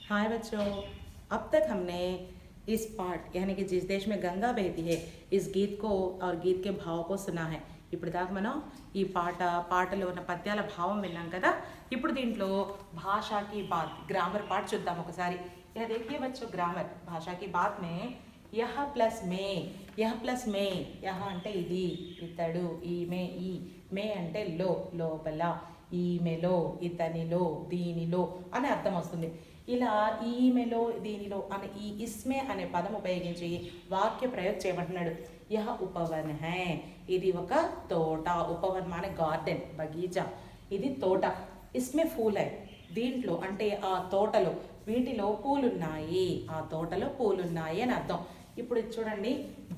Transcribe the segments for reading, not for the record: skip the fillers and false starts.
हाय बच्चों, अब तक हमने इस पाठ यानी कि जिस देश में गंगा बहती है इस गीत को और गीत के भाव को सुना है। ఇప్పుడు దాకా మనం ఈ పాటలో ఉన్న పద్యాల భావం విన్నాం కదా। ఇప్పుడు దీంట్లో భాషా की बात ग्रामर पार्ट చూద్దాం ఒకసారి। यह देखिए बच्चों, ग्रामर भाषा की बात में यह प्लस में, यह प्लस में, यह అంటే ఇది, ఇతడు, ఈమె, ఈ, మే అంటే లో, లోపల, ఈమెలో, ఇతనిలో, దీనిలో అని అర్థం వస్తుంది। ఇలా ఈమెలో, దీనిలో అనే ఈ ఇస్మే అనే పదం ఉపయోగించి వాక్య ప్రయోగ చేయమంటున్నాడు। यह उपवन है, ఇది ఒక తోట, ఉపవన్ మానే గార్డెన్, బగీచా, ఇది తోట। ఇస్మే ఫూల్ హై, దీంట్లో అంటే ఆ తోటలో, వీటిలో పూలున్నాయి, ఆ తోటలో పూలున్నాయి అని అర్థం। ఇప్పుడు చూడండి,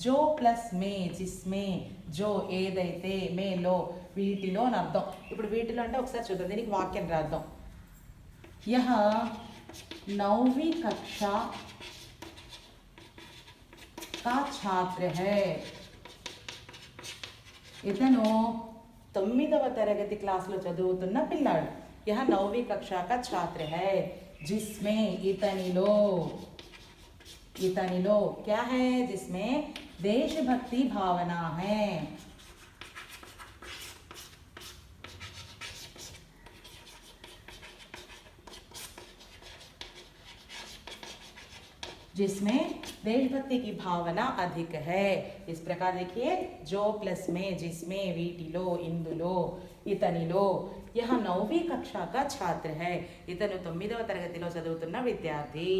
జో ప్లస్ మే, జిస్మే, జో ఏదైతే, మేలో వీటిలో అని అర్థం। ఇప్పుడు వీటిలో అంటే ఒకసారి చూద్దాం, దీనికి వాక్యం రాద్దాం। యహ 9वीं कक्षा का छात्र है, ఇతను 9వ తరగతి క్లాసులో చదువుతున్న పిల్లాడు। यह 9वीं कक्षा का छात्र है, जिसमें इतनिलो, इतनिलो क्या है, जिसमें देशभक्ति भावना है। जिसमें देशभक्ति की भावना अधिक है। इस प्रकार देखिए, जो प्लस में, जिसमें, वीटिलो, इंदुलो, इतनिलो। यह 9वीं कक्षा का छात्र है, इतनु 9వ తరగతిలో చదువుతున్న విద్యార్థి।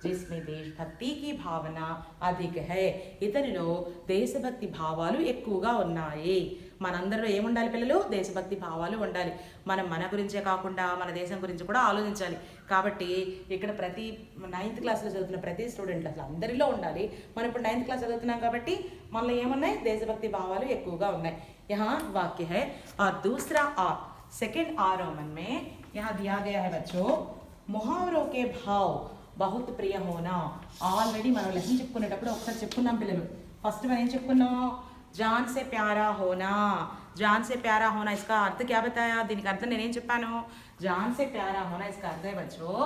जिसमें देशभक्ति की भावना अधिक है, ఇతనిలో దేశభక్తి భావాలు ఎక్కువగా ఉన్నాయి। మనందరిలో ఏముండాలి పిల్లలు? దేశభక్తి భావాలు ఉండాలి। మనం మన గురించే కాకుండా మన దేశం గురించి కూడా ఆలోచించాలి। కాబట్టి ఇక్కడ ప్రతి 9th క్లాస్లో చదువుతున్న ప్రతి స్టూడెంట్ అసలు అందరిలో ఉండాలి। మనం ఇప్పుడు 9th క్లాస్ చదువుతున్నాం కాబట్టి మనలో ఏమున్నాయి? దేశభక్తి భావాలు ఎక్కువగా ఉన్నాయి। यहाँ वाक्य है और दूसरा आ, सेकेंड आ रोमन में यहाँ दिया गया है बच्चों, मुहावरों के भाव बहुत प्रिय होना। ఆల్రెడీ మనం లెసన్ చెప్పుకునేటప్పుడు ఒకసారి చెప్పుకున్నాం పిల్లలు। ఫస్ట్ మనం ఏం చెప్పుకున్నాం? जान से प्यारा होना, जान से प्यारा होना, इसका अर्थ क्या बताया? దీనికి అర్థం నేనేం చెప్పాను? जान से प्यारा होना इसका अर्थ है बच्चों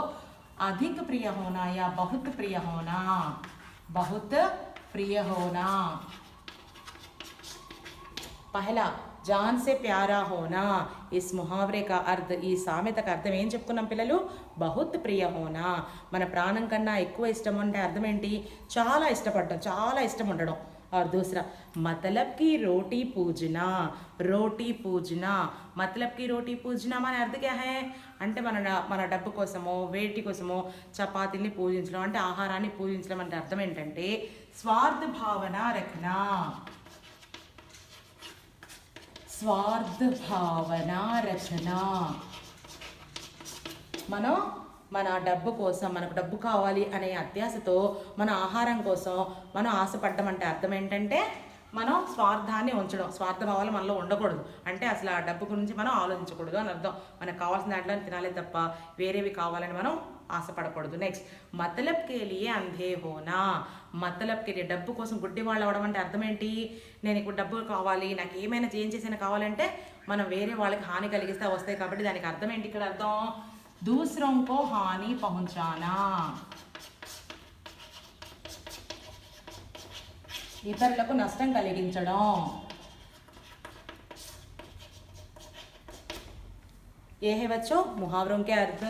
अधिक प्रिय होना या बहुत प्रिय होना, बहुत प्रिय होना। पहला जान से प्यारा होना, इस मुहावरे का अर्थ, ఈ సామెతకు అర్థం ఏం చెప్పుకున్నాం పిల్లలు? बहुत प्रिय होना, మన ప్రాణం కన్నా ఎక్కువ ఇష్టం అంటే అర్థం ఏంటి? చాలా ఇష్టపడడం, చాలా ఇష్టం ఉండడం। और दूसरा मतलब की रोटी पूजना, रोटी पूजना, मतलब की रोटी पूजना మన అర్థం क्या है అంటే మన డబ్బు కోసమో వేటి కోసమో చపాతీని పూజించడం అంటే ఆహారాన్ని పూజించడం అంటే అర్థం ఏంటంటే స్వార్థ భావన రఖనా, స్వార్థ భావన రచనా। మనం మన డబ్బు కోసం, మనకు డబ్బు కావాలి అనే అత్యాశతో మన ఆహారం కోసం మనం ఆశపడ్డం అంటే అర్థం ఏంటంటే మనం స్వార్థాన్ని ఉంచడం, స్వార్థ భావాలు మనలో ఉండకూడదు, అంటే అసలు ఆ డబ్బు గురించి మనం ఆలోచించకూడదు అని అర్థం। మనకు కావాల్సిన దాంట్లో తినాలి తప్ప వేరేవి కావాలని మనం ఆశపడకూడదు। నెక్స్ట్ మతలబ్ కే లియే అంధే హోనా, మతలబ్ కే లియే డబ్బు కోసం గుడ్డి వాళ్ళు అవడం అంటే అర్థం ఏంటి? నేను ఇప్పుడు డబ్బులు కావాలి, నాకు ఏమైనా ఏం చేసినా కావాలంటే మనం వేరే వాళ్ళకి హాని కలిగిస్తే వస్తాయి, కాబట్టి దానికి అర్థం ఏంటి? ఇక్కడ అర్థం दूसरों को हानि पहुंचाना, ఇతరులకు నష్టం కలిగించడం। ये है बच्चों मुहावरों के अर्थ,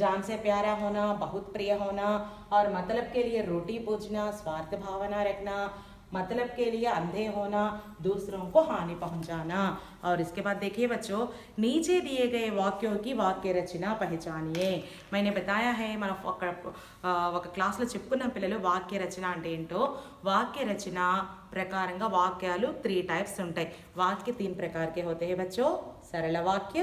जान से प्यारा होना, बहुत प्रिय होना, और मतलब के लिए रोटी पूजना, स्वार्थ भावना रखना, मतलब के लिए अंधे होना, दूसरों को हानि पहुंचाना। और इसके बाद देखिए बच्चों, नीचे दिए गए वाक्यों की वाक्य रचना पहचानिए। मैंने बताया है మన ఒక క్లాస్లో చెప్పుకున్న పిల్లలు వాక్య రచన అంటే ఏంటో। వాక్య రచన ప్రకారంగా వాక్యాలు 3 टाइप्स ఉంటాయి। वाक्य 3 प्रकार के होते हैं बच्चों, सरल वाक्य,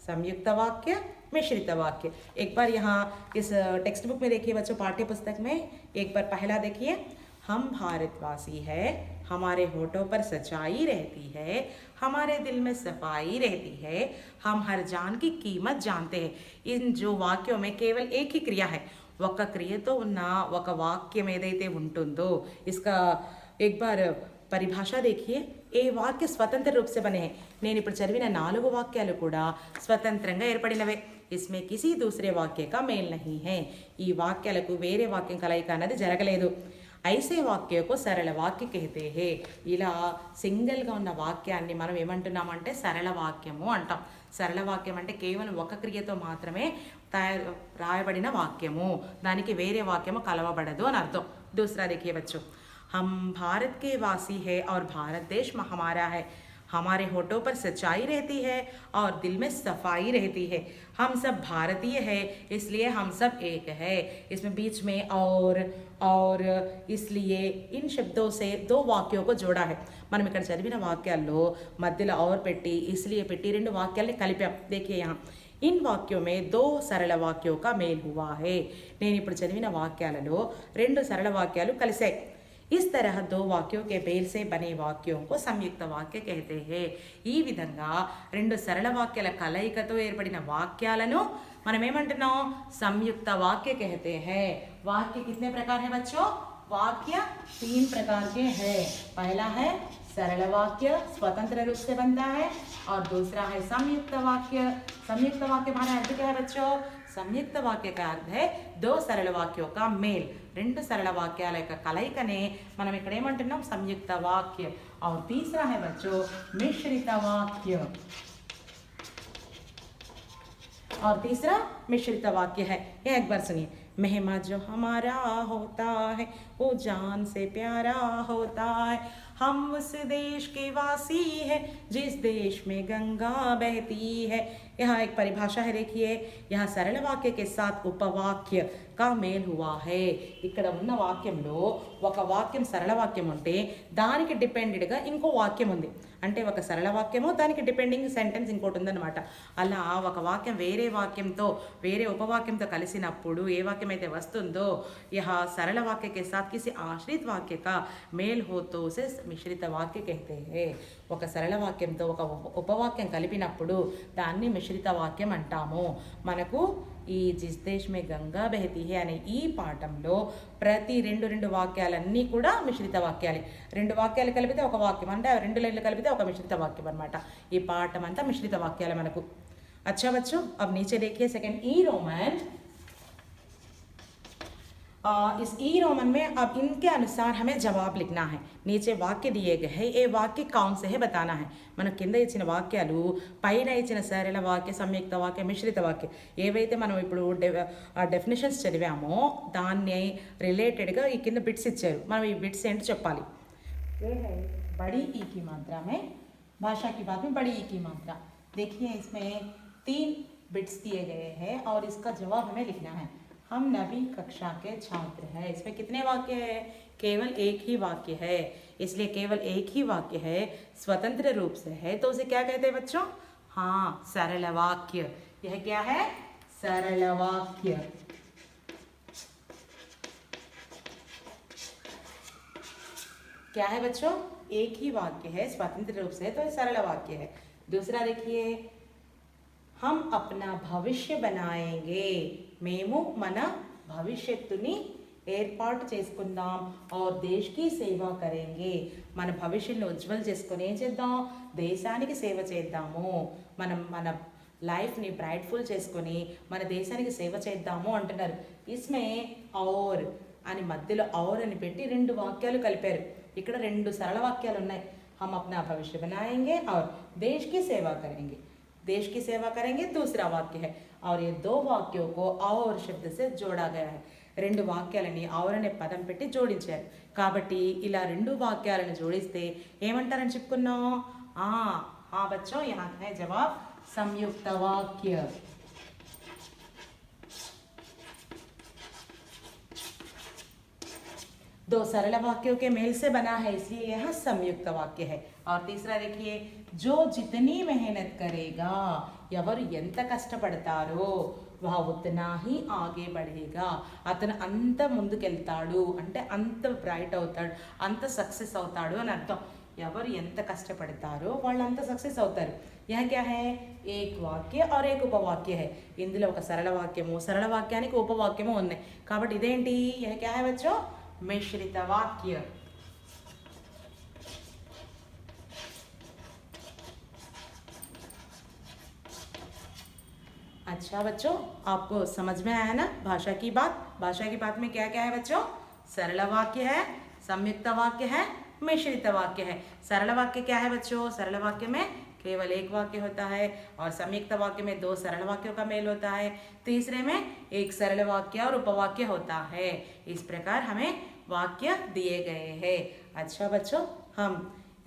संयुक्त वाक्य, मिश्रित वाक्य। एक बार यहाँ इस टेक्स्ट बुक में देखिए बच्चों, पाठ्य पुस्तक में एक बार पहला देखिए, हम भारतवासी है, हमारे होठों पर सच्चाई रहती है, हमारे दिल में सफाई रहती है, हम हर जान की कीमत जानते हैं। इन जो వాక్యం में केवल एक ही क्रिया है, ఒక క్రియతో ఉన్న ఒక వాక్యం ఏదైతే ఉంటుందో इसका एक बार परिभाषा देखिए। ఏ వాక్య స్వతంత్ర రూప్ से बने हैं। నేను ఇప్పుడు చదివిన 4 వాక్యాలు కూడా స్వతంత్రంగా ఏర్పడినవే। इसमें किसी दूसरे वाक्य का मेल नहीं है। ఈ వాక్యాలకు వేరే వాక్యం కలయిక అనేది జరగలేదు। ఐసే వాక్యకు సరళ వాక్య कहते हैं। ఇలా సింగిల్గా ఉన్న వాక్యాన్ని మనం ఏమంటున్నామంటే సరళ వాక్యము అంటాం। సరళ వాక్యం అంటే కేవలం ఒక క్రియతో మాత్రమే రాయబడిన వాక్యము, దానికి వేరే వాక్యము కలవబడదు అని అర్థం। दूसरा देखिए बच्चों, हम भारत के वासी है और भारत देश हमारा है। हमारे होठों पर सच्चाई रहती है और दिल में सफाई रहती है। हम सब भारतीय है, इसलिए हम सब एक है। इसमें बीच में और इसलिए इन शब्दों से दो वाक्यों को जोड़ा है। మనం ఇక్కడ చదివిన వాక్యాల్లో మధ్యలో और పెట్టి इसलिए పెట్టి రెండు వాక్యాల్ని కలిపాం। देखिए यहाँ इन वाक्यों में दो सरल वाक्यों का मेल हुआ है। నేను ఇప్పుడు చదివిన వాక్యాలలో రెండు సరళ వాక్యాలు కలిశాయి। इस तरह दो वाक्यों के मेल से बने वाक्यों को संयुक्त वाक्य कहते हैं। ఈ విధంగా రెండు సరళ వాక్యాల కలయికతో ఏర్పడిన వాక్యాలను మనం ఏమంటున్నాం? సంయుక్త वाक्य कहते हैं। वाक्य कितने प्रकार है बच्चों? वाक्य 3 प्रकार के हैं। पहला है सरल वाक्य, स्वतंत्र रूप से बनता है, और दूसरा है संयुक्त वाक्य। संयुक्त वाक्य हमारा अर्थ क्या है बच्चों? संयुक्त वाक्य का अर्थ है दो सरल वाक्यों का मेल। రెండు సరళ వాక్యాల యొక్క కలయికనే మనం ఇక్కడ ఏమంటున్నాం? సంయుక్త వాక్య। और तीसरा है बच्चों मिश्रित वाक्य, और तीसरा मिश्रित वाक्य है। ये एक बार सुनिए। मेहमा जो हमारा होता है वो जान से प्यारा होता है। हम उस देश के वासी है जिस देश में गंगा बहती है। यहाँ एक परिभाषा है, देखिए यहाँ सरल वाक्य के साथ उपवाक्य का मेल हुआ है। ఇక్కడ ఉన్న వాక్యంలో ఒక వాక్యం సరళ వాక్యం ఉంటే దానికి డిపెండెడ్గా ఇంకో వాక్యం ఉంది, అంటే ఒక సరళ వాక్యము దానికి డిపెండింగ్ సెంటెన్స్ ఇంకోటి ఉందన్నమాట। అలా ఒక వాక్యం వేరే వాక్యంతో వేరే ఉపవాక్యంతో కలిసినప్పుడు ఏ వాక్యం అయితే వస్తుందో यह सरल वाक्य के साथ किसी आश्रित वाक्य का मेल हो तो उसे मिश्रित वाक्य कहते हैं। ఒక సరళ వాక్యంతో ఒక ఉపవాక్యం కలిపినప్పుడు దాన్ని మిశ్రిత వాక్యం అంటాము। మనకు ఈ జిస్ దేశ్ మే గంగా బహతీ హే అనే ఈ పాఠంలో ప్రతి రెండు వాక్యాలన్నీ కూడా మిశ్రిత వాక్యాలే। రెండు వాక్యాలు కలిపితే ఒక వాక్యం, అంటే రెండు లైన్లు కలిపితే ఒక మిశ్రిత వాక్యం అనమాట। ఈ పాఠం అంతా మిశ్రిత వాక్యాలే మనకు। अच्छा बच्चों, अब नीचे देखिए सेकंड ई रोमन। इस ई रोमन में अब इनके अनुसार हमें जवाब लिखना है। नीचे वाक्य दिए गए हैं, ये वाक्य कौन से है बताना है। మన కింద ఇచ్చిన వాక్యాలు పైన ఇచ్చిన సరళ వాక్య, సంయుక్త వాక్య, మిశ్రిత వాక్య ఏవైతే మనం ఇప్పుడు డెఫినేషన్స్ చదివామో దాన్ని రిలేటెడ్గా ఈ కింద బిట్స్ ఇచ్చారు। మనం ఈ బిట్స్ ఏంటో చెప్పాలి। बड़ी ई की मात्रा में, भाषा की बात में बड़ी ई की मात्रा। देखिए इसमें 3 बिट्स दिए गए हैं और इसका जवाब हमें लिखना है। हम 9वीं कक्षा के छात्र हैं। इसमें कितने वाक्य है? केवल एक ही वाक्य है, इसलिए केवल एक ही वाक्य है, स्वतंत्र रूप से है, तो उसे क्या कहते हैं बच्चों? हाँ, सरल वाक्य। यह क्या है? सरल वाक्य। क्या है बच्चों? एक ही वाक्य है, स्वतंत्र रूप से, तो ये सरल वाक्य है। दूसरा देखिए, हम अपना भविष्य बनाएंगे। మేము మన భవిష్యత్తుని ఏర్పాటు చేసుకుందాం और देश की సేవ करेंगे। మన భవిష్యత్తుని ఉజ్వల్ చేసుకొని ఏం చేద్దాం? దేశానికి సేవ చేద్దాము। మనం మన లైఫ్ని బ్రైట్ఫుల్ చేసుకొని మన దేశానికి సేవ చేద్దాము అంటున్నారు। ఇస్మే ఔర్ అని మధ్యలో ఔర్ అని పెట్టి రెండు వాక్యాలు కలిపారు। ఇక్కడ రెండు సరళ వాక్యాలు ఉన్నాయి। हम अपना भविष्य बनाएंगे और देश की सेवा करेंगे। देश की सेवा करेंगे दूसरा वाक्य है, और ये 2 वाक्यों को और शब्द से जोड़ा गया है। రెండు వాక్యాలని और అనే పదం పెట్టి జోడించారు కాబట్టి ఇలా రెండు వాక్యాలను జోడిస్తే ఏమంటారని చెప్పుకున్నాం? हाँ बच्चों, यहाँ है जवाब संयुक्त वाक्य। दो सरल वाक्यों के मेल से बना है, इसलिए यह संयुक्त वाक्य है। और तीसरा देखिए, जो जितनी मेहनत करेगा, ఎవరు ఎంత కష్టపడతారో వహ ఉత్నా హీ ఆగే బఢేగా, అతను అంత ముందుకెళ్తాడు, అంటే అంత బ్రైట్ అవుతాడు, అంత సక్సెస్ అవుతాడు అని అర్థం। ఎవరు ఎంత కష్టపడతారో వాళ్ళు అంత సక్సెస్ అవుతారు। यह क्या है? एक वाक्य और एक उपवाक्य है। ఇందులో ఒక సరళ వాక్యము, సరళ వాక్యానికి ఉపవాక్యము ఉన్నాయి కాబట్టి ఇదేంటి? यह क्या है बच्चों? मिश्रित वाक्य। अच्छा बच्चों, आपको समझ में आया ना भाषा की बात? भाषा की बात में क्या क्या है बच्चों? सरल वाक्य है, संयुक्त वाक्य है, मिश्रित वाक्य है। सरल वाक्य क्या है बच्चों? सरल वाक्य में केवल एक वाक्य होता है और संयुक्त वाक्य में दो सरल वाक्यों का मेल होता है। तीसरे में एक सरल वाक्य और उपवाक्य होता है। इस प्रकार हमें वाक्य दिए गए हैं। अच्छा बच्चों, हम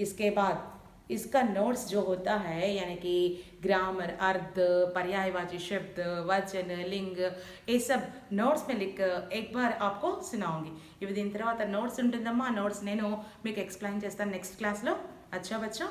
इसके बाद इसका नोट्स जो होता है यानी कि ग्रामर, अर्थ, पर्यायवाची शब्द, वचन, लिंग, ये सब నోట్స్ में लिख एक बार आपको सुनाऊंगी. ఇవి దీని తర్వాత నోట్స్ ఉంటుందమ్మా. నోట్స్ నేను మీకు ఎక్స్ప్లెయిన్ చేస్తాను నెక్స్ట్ క్లాస్లో. अच्छा बच्चों.